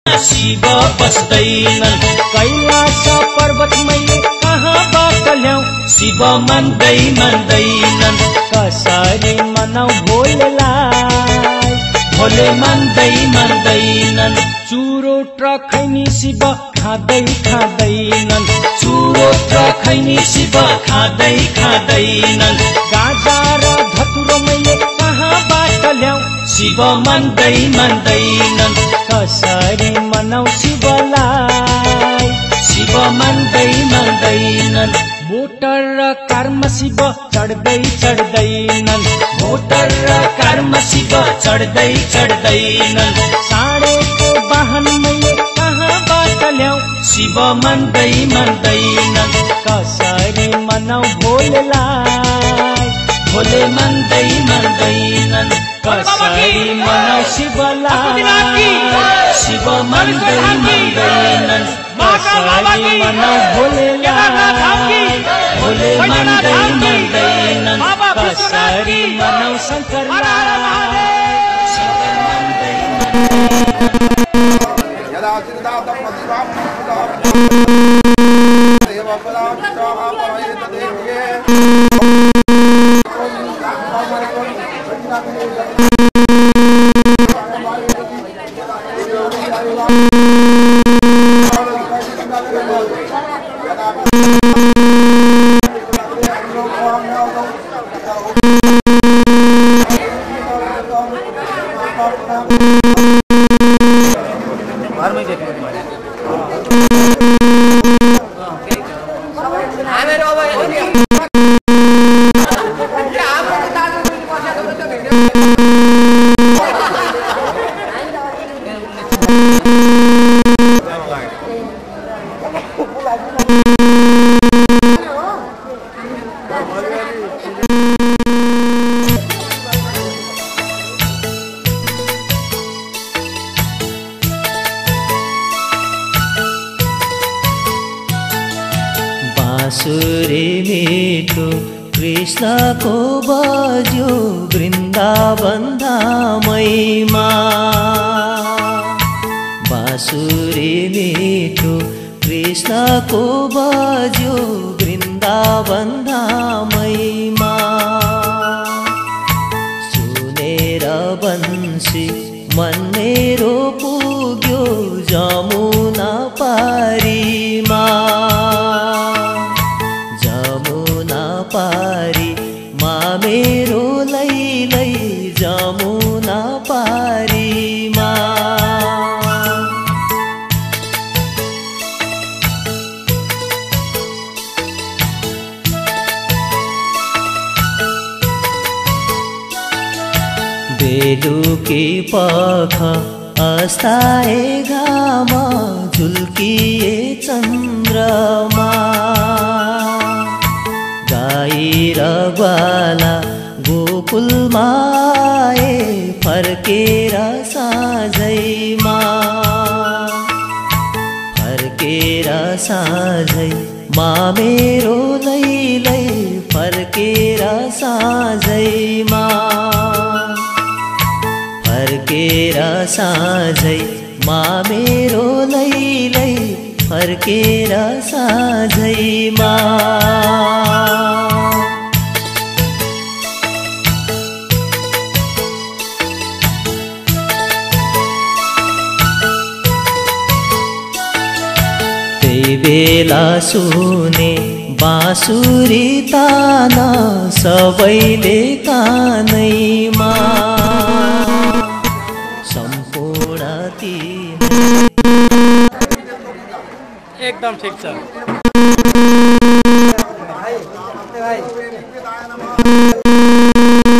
शिव बस्दैनन् कैलाश पर्वत मैले कहाँबाट ल्याऊ शिव मान्दैनन् कसरी मनाऊ भोलेलाई भोले मान्दैनन् चुरोट र खैनी शिव खाँदैनन् चुरोट र खैनी शिव खाँदैनन् गाजा र धतुरो मैले कहाँबाट ल्याऊ शिव मान्दैनन् कसरी मनाऊ शिवलाई शिव मान्दैनन् मोटर र कारमा शिव चढ्दैनन् मोटर र कारमा शिव चढ्दैनन् साँडेको वाहन मैले कहाँबाट ल्याऊ शिव मान्दैनन् कसरी मनाऊ भोलेलाई भोले मान्दैनन् कसरी मनाऊ शिवलाई शिव मान्दैनन् कसरी मनाऊ भोलेलाई भोले मान्दैनन् कसरी मनाऊ शङ्करलाई बाँसुरी मिठो कृष्णको बज्यो वृन्दावन धामैमा बाँसुरी मिठो कृष्णको बज्यो वृन्दावन धामैमा सुनेर बन्सी मन मेरो पुग्यो जमुना पारीमा पारी मा मेरो लैलै जमुना पारीमा बेलुकी पख अस्ताए घाम झुल्किए चन्द्रमा गाई र ग्वाला गोकुलमा आए फर्केर साँझैमा फर्केर साँझैमा मेरो लैलै फर्केर साँझैमा फर्केर साँझैमा मेरो लैलै फर्केर साँझैमा त्यही बेला सुने बाँसुरी तान सबैले कानैमा सम्पूर्ण एकदम ठीक छ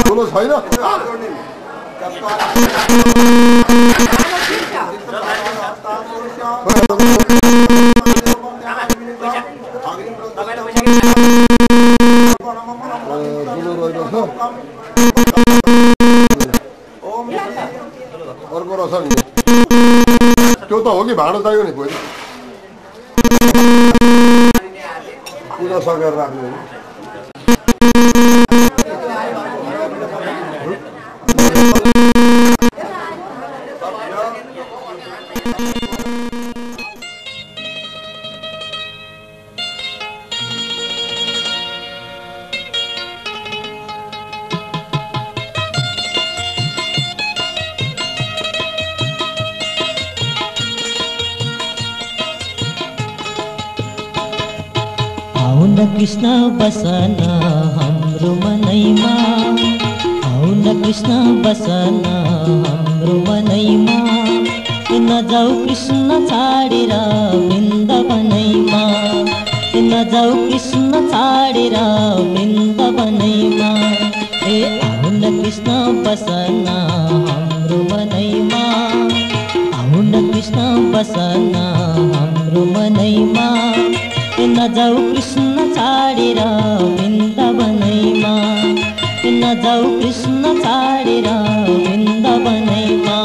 ठुलो छैन अर्को रहेछ नि त्यो त हो कि भाँडो चाहियो नि भोलि पूजा सकेर राख्ने आउन कृष्ण बसन हाम्रो मनैमा, आउन कृष्ण बसन हाम्रो मनैमा, नजाऊ कृष्ण छाडेर वृन्दावनैमा, नजाऊ कृष्ण छाडेर वृन्दावनैमा। आउन कृष्ण बसन हाम्रो मनैमा, आउन कृष्ण बसन हाम्रो मनैमा, नजाऊ कृष्ण छाडेर वृन्दावनैमा, नजाऊ कृष्ण छाडेर वृन्दावनैमा।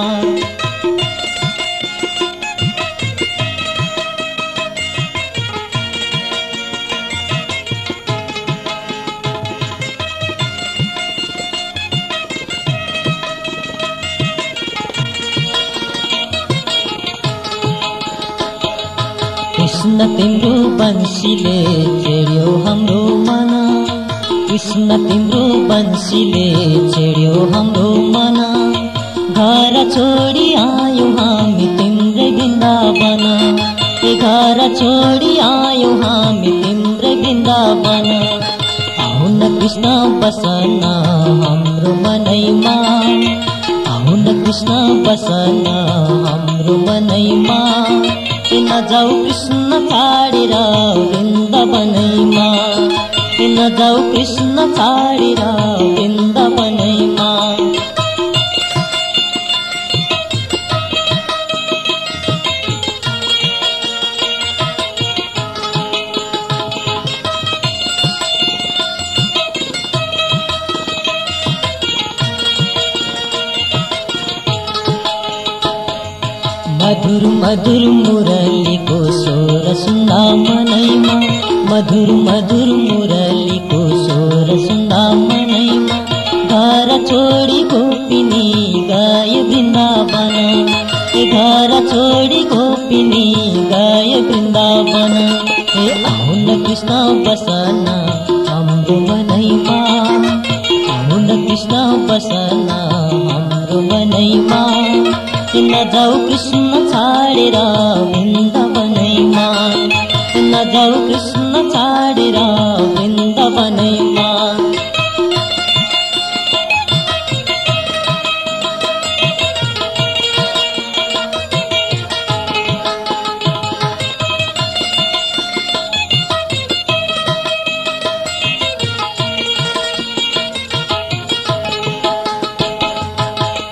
कृष्ण तिम्रो बंशीले छेड्यो हाम्रो मन, कृष्ण तिम्रो बंशीले छेड्यो हाम्रो मन, घर छोडी आयौँ हामी तिम्रै वृन्दावन, घर छोडी आयौँ हामी तिम्रै वृन्दावन। आउन कृष्ण बसन हाम्रो मनैमा, आउन कृष्ण बसन हाम्रो मनैमा, नजाऊ कृष्ण छाडेर वृन्दावनैमा, नजाऊ कृष्ण छाडेर वृन्दावनैमा। मधुर मधुर मुरलीको स्वर सुन्दा मनैमा, मधुर मधुर मुरलीको स्वर सुन्दा मनैमा, घर छोडी गोपिनी गयो वृन्दावन, घर छोडी गोपिनी गयो वृन्दावन। आउन कृष्ण बसन हाम्रो मनैमा, आउन कृष्ण बसन हाम्रो मनैमा, नजाऊ कृष्ण छाडेर वृन्दावनैमा, नजाऊ कृष्ण छाडेर वृन्दावनैमा।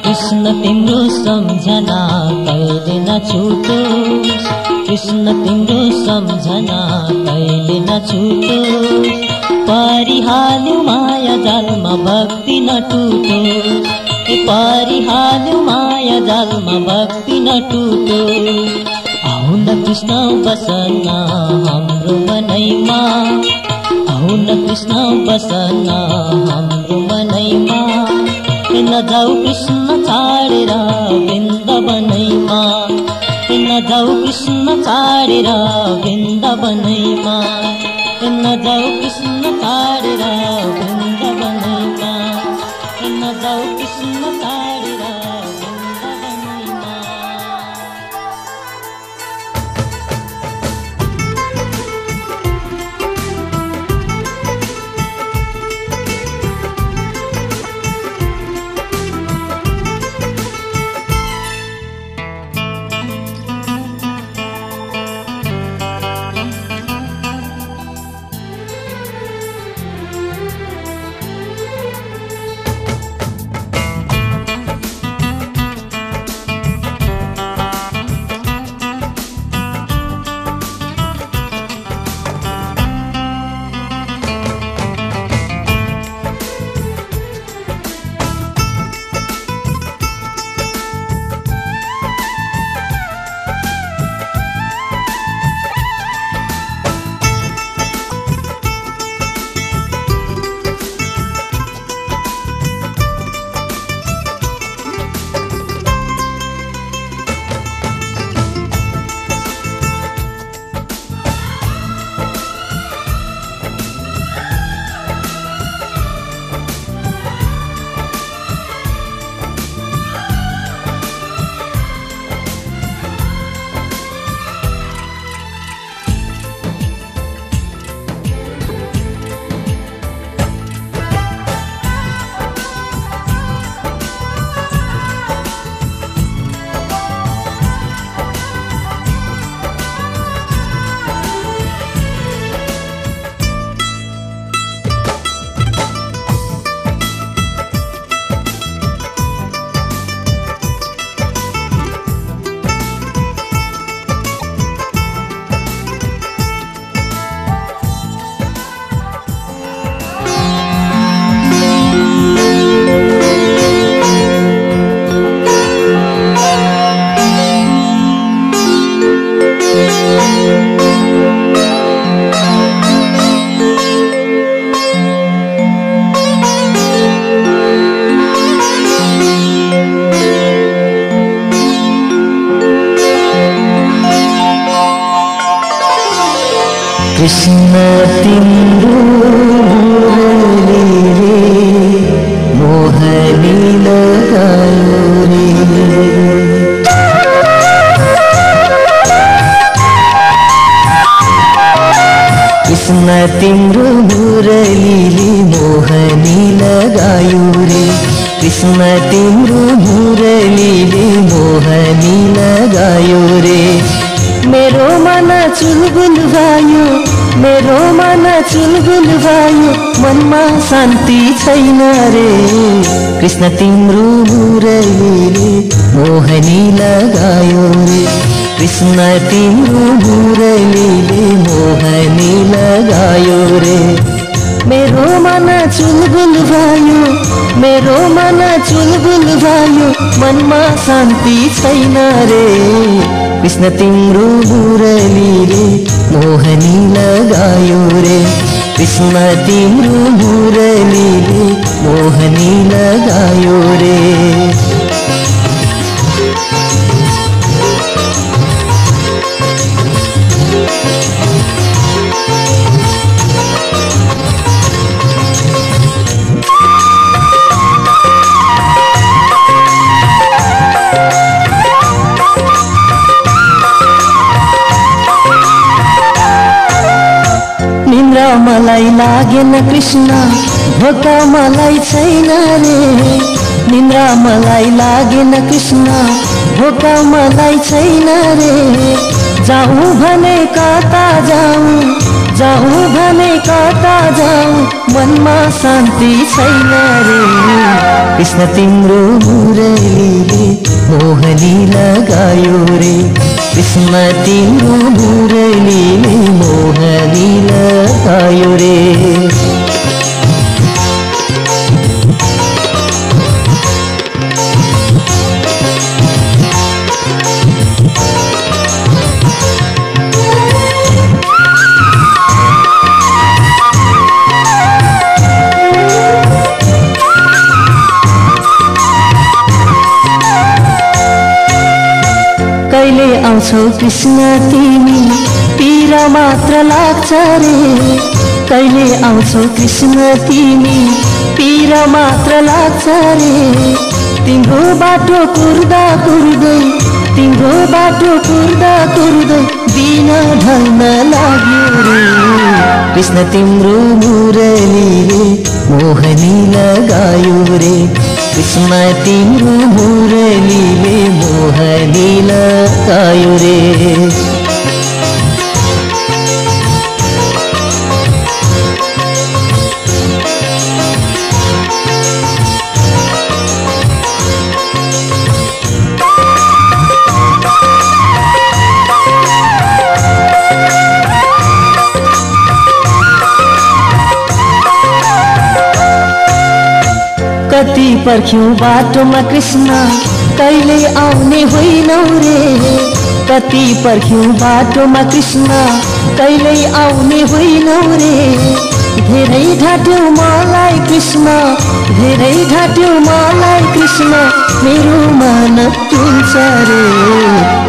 कृष्ण तिम्रो सम्झना कहिले नछुटोस्, कृष्ण तिम्रो सम्झना कहिले नछुटोस्, परिहाल्यो माया जालमा भक्ति नटुटोस्, परिहाल्यो माया जालमा भक्ति नटुटोस्। आउन कृष्ण बसन हाम्रो मनैमा, आउन कृष्ण बसन हाम्रो मनैमा, नजाऊ कृष्ण छाडेर वृन्दावनैमा, नजाऊ कृष्ण छाडेर वृन्दावनैमा, नजाऊ कृष्ण छाडेर वृन्दावनैमा, नजाऊ कृष्ण छाडेर वृन्दावनैमा। कृष्ण तिम्रो मुरलीले मोहनी लगायो रे। कृष्ण तिम्रो मुरलीले मोहनी लगायो रे। कृष्ण तिम्रो मुरलीले मोहनी लगायो रे। मेरो मन चुलबुल भयो, मेरो मन चुलबुल भयो, मनमा शान्ति छैन रे। कृष्ण तिम्रो मुरलीले मोहनी लगायो रे। कृष्ण तिम्रो मुरलीले मोहनी लगायो रे। मेरो मन चुलबुल भयो, मेरो मन चुलबुल भयो, मनमा शान्ति छैन रे। कृष्ण तिम्रो मुरलीले मोहनी लगायो रे। कृष्ण तिम्रो मुरलीले मोहनी लगायो रे। निन्द्रा मलाई लागेन कृष्ण, धोका मलाई छैन रे। निन्द्रा मलाई लागेन कृष्ण, धोका मलाई छैन रे। जाऊँ भने कता जाऊँ, जाऊँ भने कता जाऊँ, मनमा शान्ति छैन रे। कृष्ण तिम्रो मुरलीले मोहनी लगायो रे। कृष्ण तिम्रो मुरलीले मोहनी लगायो रे। कहिले आउँछौ कृष्ण तिमी, पीरा मात्र लाग्छ रे। कहिले आउँछौ कृष्ण तिमी, पीरा मात्र लाग्छ रे। तिम्रो बाटो कुर्दा कुर्दै, तिम्रो बाटो कुर्दा कुर्दै दिन ढल्न लाग्यो रे। कृष्ण तिम्रो मुरलीले मोहनी लगायो रे। कृष्ण तिम्रो मुरलीले मोहनी लगायो रे। कति पर्ख्यौं बाटोमा कृष्ण, कहिले आउने होइनौ रे। कति पर्ख्यौं बाटोमा कृष्ण, कहिले आउने होइनौ रे। धेरै ढाट्यौ मलाई कृष्ण, धेरै ढाट्यौ मलाई कृष्ण, मेरो मन तुल्छ रे।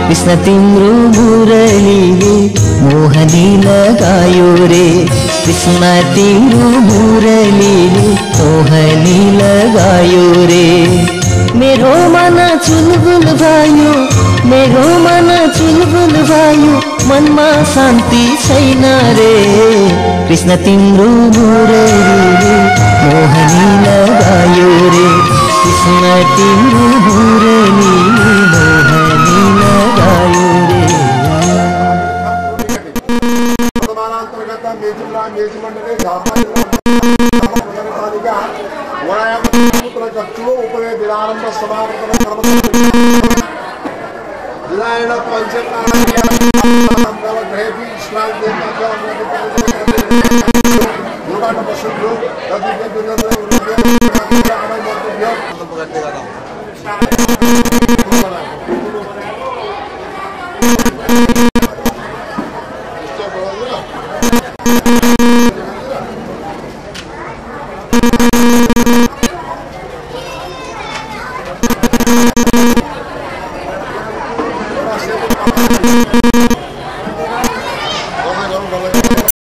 कृष्ण तिम्रो मुरलीले मोहनी लगायो रे। कृष्ण तिम्रो मुरलीले मोहनी लगायो रे। मेरो मन चुलबुल भयो, मेरो मन चुलबुल भयो, मनमा शान्ति छैन रे। कृष्ण तिम्रो मुरलीले मोहनी लगायो रे। कृष्ण तिम्रो मुरलीले मोहनी लगायो रे।